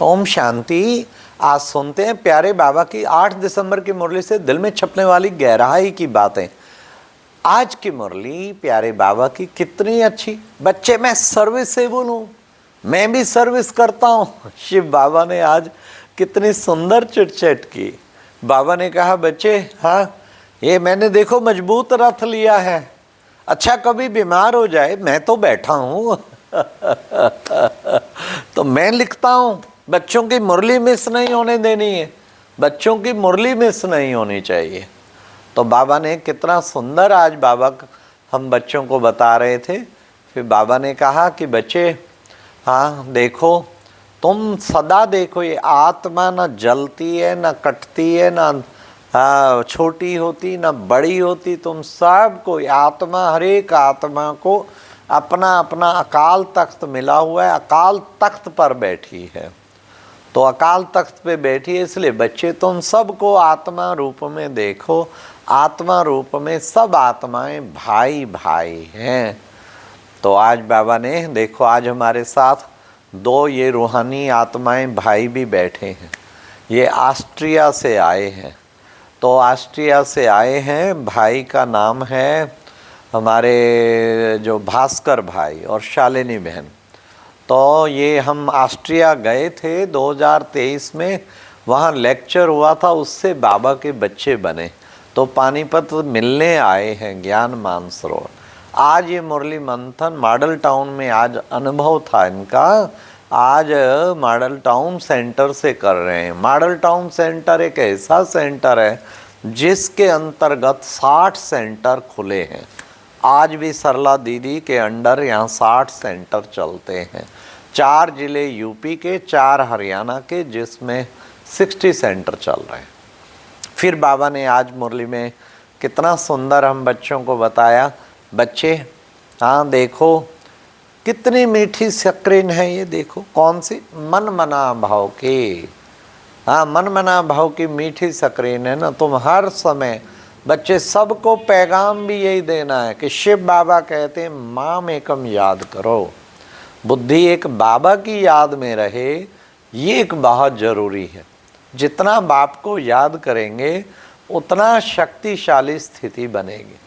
ओम शांति। आज सुनते हैं प्यारे बाबा की 8 दिसंबर की मुरली से दिल में छपने वाली गहराई की बातें। आज की मुरली प्यारे बाबा की कितनी अच्छी। बच्चे, मैं सर्विसेबल हूँ, मैं भी सर्विस करता हूँ। शिव बाबा ने आज कितनी सुंदर चिटचैट की। बाबा ने कहा, बच्चे हाँ, ये मैंने देखो मजबूत रथ लिया है। अच्छा, कभी बीमार हो जाए मैं तो बैठा हूँ। तो मैं लिखता हूँ। बच्चों की मुरली मिस नहीं होने देनी है, बच्चों की मुरली मिस नहीं होनी चाहिए। तो बाबा ने कितना सुंदर आज बाबा हम बच्चों को बता रहे थे। फिर बाबा ने कहा कि बच्चे हाँ देखो, तुम सदा देखो, ये आत्मा न जलती है, न कटती है, न छोटी होती, न बड़ी होती। तुम सब को आत्मा, हर एक आत्मा को अपना अपना अकाल तख्त मिला हुआ है, अकाल तख्त पर बैठी है। तो अकाल तख्त पे बैठी है, इसलिए बच्चे तुम सबको आत्मा रूप में देखो। आत्मा रूप में सब आत्माएं भाई भाई हैं। तो आज बाबा ने देखो, आज हमारे साथ 2 ये रूहानी आत्माएं भाई भी बैठे हैं। ये ऑस्ट्रिया से आए हैं। तो ऑस्ट्रिया से आए हैं, भाई का नाम है हमारे जो भास्कर भाई और शालिनी बहन। तो ये हम ऑस्ट्रिया गए थे 2023 में, वहाँ लेक्चर हुआ था, उससे बाबा के बच्चे बने। तो पानीपत मिलने आए हैं, ज्ञान मानसरोवर। आज ये मुरली मंथन मॉडल टाउन में आज अनुभव था इनका। आज मॉडल टाउन सेंटर से कर रहे हैं। मॉडल टाउन सेंटर एक ऐसा सेंटर है जिसके अंतर्गत 60 सेंटर खुले हैं। आज भी सरला दीदी के अंडर यहाँ 60 सेंटर चलते हैं। 4 जिले यूपी के, 4 हरियाणा के, जिसमें 60 सेंटर चल रहे हैं। फिर बाबा ने आज मुरली में कितना सुंदर हम बच्चों को बताया। बच्चे हाँ देखो, कितनी मीठी स्क्रीन है ये, देखो कौन सी, मन मना भाव की। हाँ, मन मना भाव की मीठी स्क्रीन है ना। तुम हर समय बच्चे सबको पैगाम भी यही देना है कि शिव बाबा कहते हैं माम एकम याद करो। बुद्धि एक बाबा की याद में रहे, ये एक बहुत ज़रूरी है। जितना बाप को याद करेंगे उतना शक्तिशाली स्थिति बनेगी।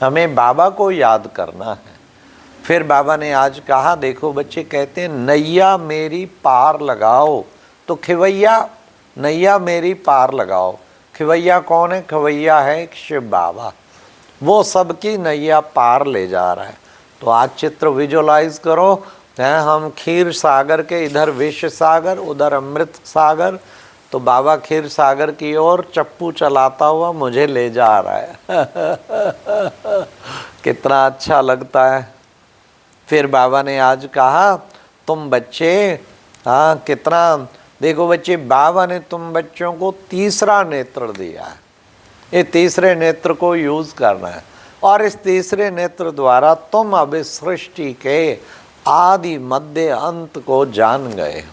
हमें बाबा को याद करना है। फिर बाबा ने आज कहा, देखो बच्चे कहते हैं नैया मेरी पार लगाओ। तो खिवैया, नैया मेरी पार लगाओ। खिवैया कौन है? खिवैया है शिव बाबा, वो सबकी नैया पार ले जा रहा है। तो आज चित्र विजुअलाइज करो, हैं हम खीर सागर के, इधर विश्व सागर, उधर अमृत सागर। तो बाबा खीर सागर की ओर चप्पू चलाता हुआ मुझे ले जा रहा है। कितना अच्छा लगता है। फिर बाबा ने आज कहा, तुम बच्चे हाँ कितना देखो बच्चे, बाबा ने तुम बच्चों को तीसरा नेत्र दिया है। ये तीसरे नेत्र को यूज करना है और इस तीसरे नेत्र द्वारा तुम अब इस सृष्टि के आदि मध्य अंत को जान गए।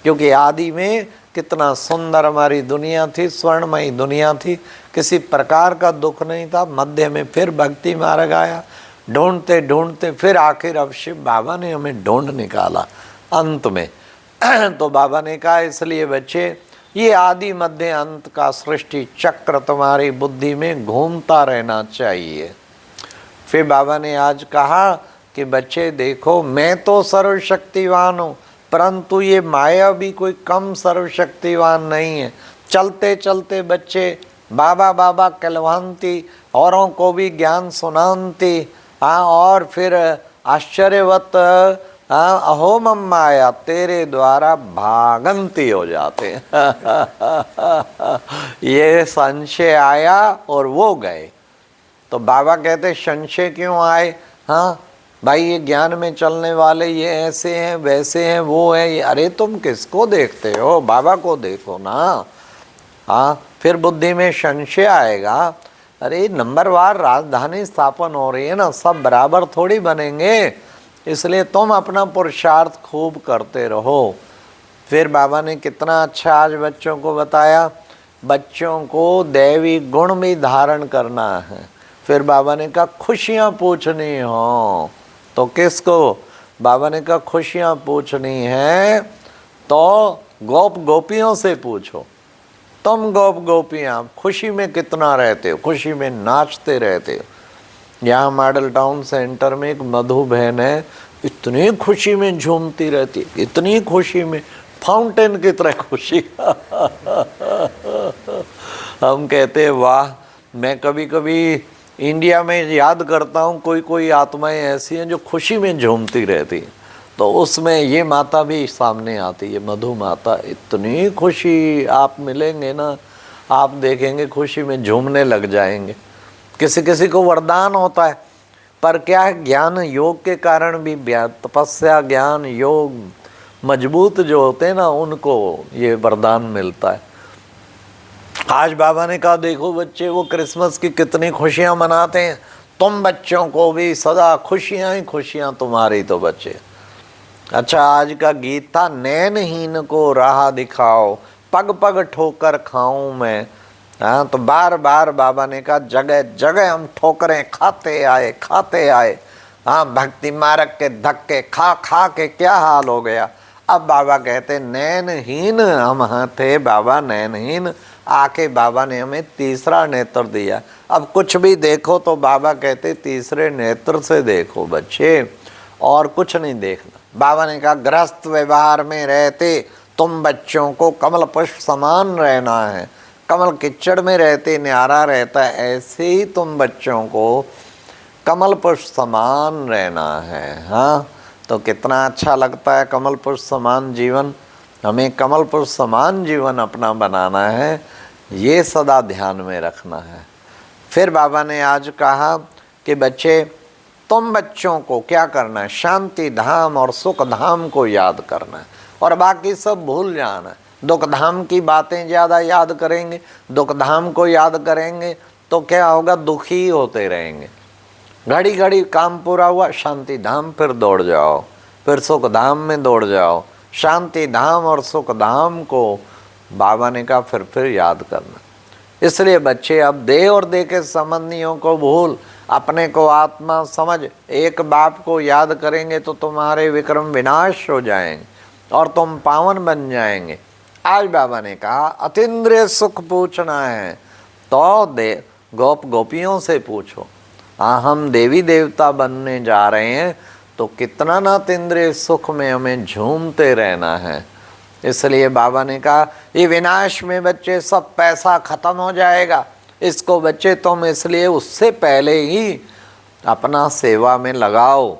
क्योंकि आदि में कितना सुंदर हमारी दुनिया थी, स्वर्णमयी दुनिया थी, किसी प्रकार का दुख नहीं था। मध्य में फिर भक्ति मार्ग आया, ढूंढते ढूंढते फिर आखिर अब शिव बाबा ने हमें ढूंढ निकाला अंत में। तो बाबा ने कहा, इसलिए बच्चे ये आदि मध्य अंत का सृष्टि चक्र तुम्हारी बुद्धि में घूमता रहना चाहिए। फिर बाबा ने आज कहा कि बच्चे देखो, मैं तो सर्वशक्तिवान हूँ, परंतु ये माया भी कोई कम सर्वशक्तिवान नहीं है। चलते चलते बच्चे बाबा बाबा कहलवान्ति, औरों को भी ज्ञान सुनान्ति। हाँ, और फिर आश्चर्यवत अहो मम माया, तेरे द्वारा भागंती हो जाते। ये संशय आया और वो गए। तो बाबा कहते संशय क्यों आए? हाँ भाई, ये ज्ञान में चलने वाले ये ऐसे हैं, वैसे हैं, वो है ये। अरे तुम किसको देखते हो? बाबा को देखो ना। हाँ, फिर बुद्धि में संशय आएगा, अरे नंबरवार राजधानी स्थापन हो रही है ना, सब बराबर थोड़ी बनेंगे। इसलिए तुम अपना पुरुषार्थ खूब करते रहो। फिर बाबा ने कितना अच्छा आज बच्चों को बताया, बच्चों को दैवी गुण भी धारण करना है। फिर बाबा ने कहा खुशियाँ पूछनी हो तो किसको? बाबा ने कहा खुशियाँ पूछनी है तो गोप गोपियों से पूछो, तुम गोप गोपियाँ खुशी में कितना रहते हो, खुशी में नाचते रहते हो। यहाँ मॉडल टाउन सेंटर में एक मधु बहन है, इतनी खुशी में झूमती रहती है, इतनी खुशी में, फाउंटेन की तरह खुशी। हम कहते हैं वाह। मैं कभी कभी इंडिया में याद करता हूँ, कोई कोई आत्माएं ऐसी हैं जो खुशी में झूमती रहती हैं, तो उसमें ये माता भी सामने आती है, मधु माता। इतनी खुशी आप मिलेंगे ना, आप देखेंगे खुशी में झूमने लग जाएंगे। किसी किसी को वरदान होता है, पर क्या है, ज्ञान योग के कारण भी, तपस्या ज्ञान योग मजबूत जो होते हैं ना, उनको ये वरदान मिलता है। आज बाबा ने कहा देखो बच्चे, वो क्रिसमस की कितनी खुशियां मनाते हैं, तुम बच्चों को भी सदा खुशियां ही खुशियां तुम्हारी तो बच्चे। अच्छा, आज का गीत था, नैनहीन को राह दिखाओ, पग पग ठोकर खाऊं मैं। हाँ, तो बार बार बाबा ने कहा जगह जगह हम ठोकरें खाते आए। हाँ, भक्ति मार्ग के धक्के खा खा के क्या हाल हो गया। अब बाबा कहते नैनहीन हम थे बाबा, नैनहीन आके बाबा ने हमें तीसरा नेत्र दिया। अब कुछ भी देखो तो बाबा कहते तीसरे नेत्र से देखो बच्चे, और कुछ नहीं देखना। बाबा ने कहा गृहस्थ व्यवहार में रहते तुम बच्चों को कमल पुष्प समान रहना है, कमल कीचड़ में रहते न्यारा रहता है, ऐसे ही तुम बच्चों को कमल पुष्प समान रहना है। हाँ, तो कितना अच्छा लगता है कमल पुष्प समान जीवन। हमें कमल पुष्प समान जीवन अपना बनाना है, ये सदा ध्यान में रखना है। फिर बाबा ने आज कहा कि बच्चे, तुम बच्चों को क्या करना है, शांति धाम और सुख धाम को याद करना है, और बाकी सब भूल जाना है। दुख धाम की बातें ज़्यादा याद करेंगे, दुख धाम को याद करेंगे तो क्या होगा, दुखी होते रहेंगे। घड़ी घड़ी काम पूरा हुआ, शांति धाम फिर दौड़ जाओ, फिर सुख धाम में दौड़ जाओ। शांति धाम और सुख धाम को बाबा ने कहा फिर याद करना। इसलिए बच्चे अब देह और देह के संबंधियों को भूल, अपने को आत्मा समझ, एक बाप को याद करेंगे तो तुम्हारे विक्रम विनाश हो जाएंगे और तुम पावन बन जाएंगे। आज बाबा ने कहा अतीन्द्रिय सुख पूछना है तो गोप गोपियों से पूछो। हाँ, हम देवी देवता बनने जा रहे हैं तो कितना ना अतीन्द्रिय सुख में हमें झूमते रहना है। इसलिए बाबा ने कहा ये विनाश में बच्चे सब पैसा खत्म हो जाएगा, इसको बच्चे तुम इसलिए उससे पहले ही अपना सेवा में लगाओ।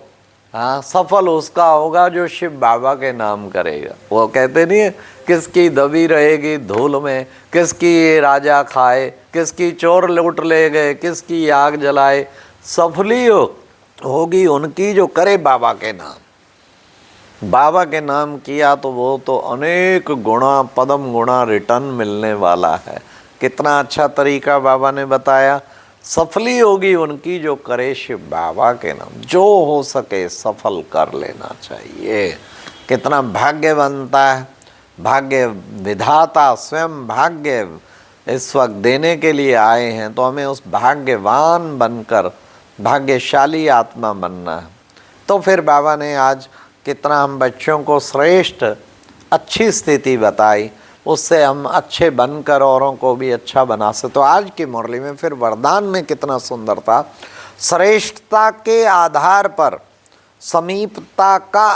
हाँ, सफल उसका होगा जो शिव बाबा के नाम करेगा। वो कहते नहीं है, किसकी दबी रहेगी धूल में, किसकी ये राजा खाए, किसकी चोर लूट ले गए, किसकी आग जलाए, सफली होगी उनकी जो करे बाबा के नाम। बाबा के नाम किया तो वो तो अनेक गुणा पदम गुणा रिटर्न मिलने वाला है। कितना अच्छा तरीका बाबा ने बताया। सफली होगी उनकी जो करे शिव बाबा के नाम। जो हो सके सफल कर लेना चाहिए। कितना भाग्य बनता है। भाग्य विधाता स्वयं भाग्य इस वक्त देने के लिए आए हैं, तो हमें उस भाग्यवान बनकर भाग्यशाली आत्मा बनना है। तो फिर बाबा ने आज कितना हम बच्चों को श्रेष्ठ अच्छी स्थिति बताई, उससे हम अच्छे बनकर औरों को भी अच्छा बना सकते। तो आज की मुरली में फिर वरदान में कितना सुंदर था। श्रेष्ठता के आधार पर समीपता का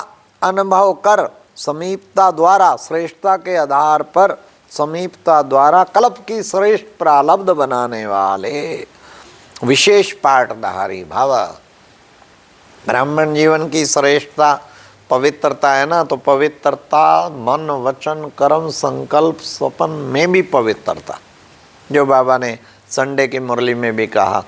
अनुभव कर, समीपता द्वारा, श्रेष्ठता के आधार पर समीपता द्वारा कल्प की श्रेष्ठ प्रालब्ध बनाने वाले विशेष पाठधारी भव। ब्राह्मण जीवन की श्रेष्ठता पवित्रता है ना, तो पवित्रता मन वचन कर्म संकल्प स्वपन में भी पवित्रता, जो बाबा ने संडे की मुरली में भी कहा,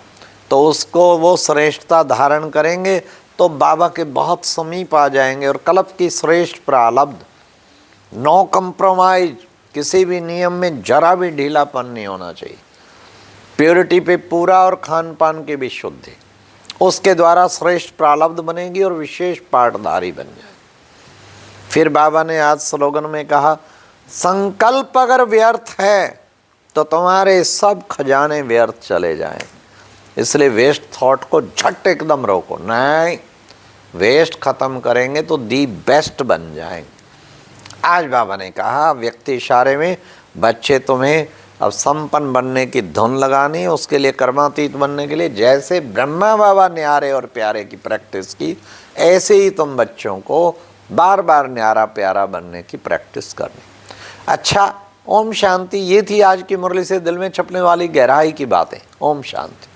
तो उसको वो श्रेष्ठता धारण करेंगे तो बाबा के बहुत समीप आ जाएंगे। और कल्प की श्रेष्ठ प्रालब्ध, नो कंप्रोमाइज, किसी भी नियम में जरा भी ढीलापन नहीं होना चाहिए। प्योरिटी पे पूरा और खान पान की भी शुद्धि, उसके द्वारा श्रेष्ठ प्रालब्ध बनेगी और विशेष पाठधारी बन जाए। फिर बाबा ने आज स्लोगन में कहा संकल्प अगर व्यर्थ है तो तुम्हारे सब खजाने व्यर्थ चले जाएं। इसलिए वेस्ट थॉट को झट एकदम रोको, नहीं, वेस्ट खत्म करेंगे तो दी बेस्ट बन जाएंगे। आज बाबा ने कहा व्यक्ति इशारे में बच्चे तुम्हें अब संपन्न बनने की धुन लगानी, उसके लिए कर्मातीत बनने के लिए जैसे ब्रह्मा बाबा न्यारे और प्यारे की प्रैक्टिस की, ऐसे ही तुम बच्चों को बार बार न्यारा प्यारा बनने की प्रैक्टिस करनी। अच्छा, ओम शांति। ये थी आज की मुरली से दिल में छपने वाली गहराई की बातें। ओम शांति।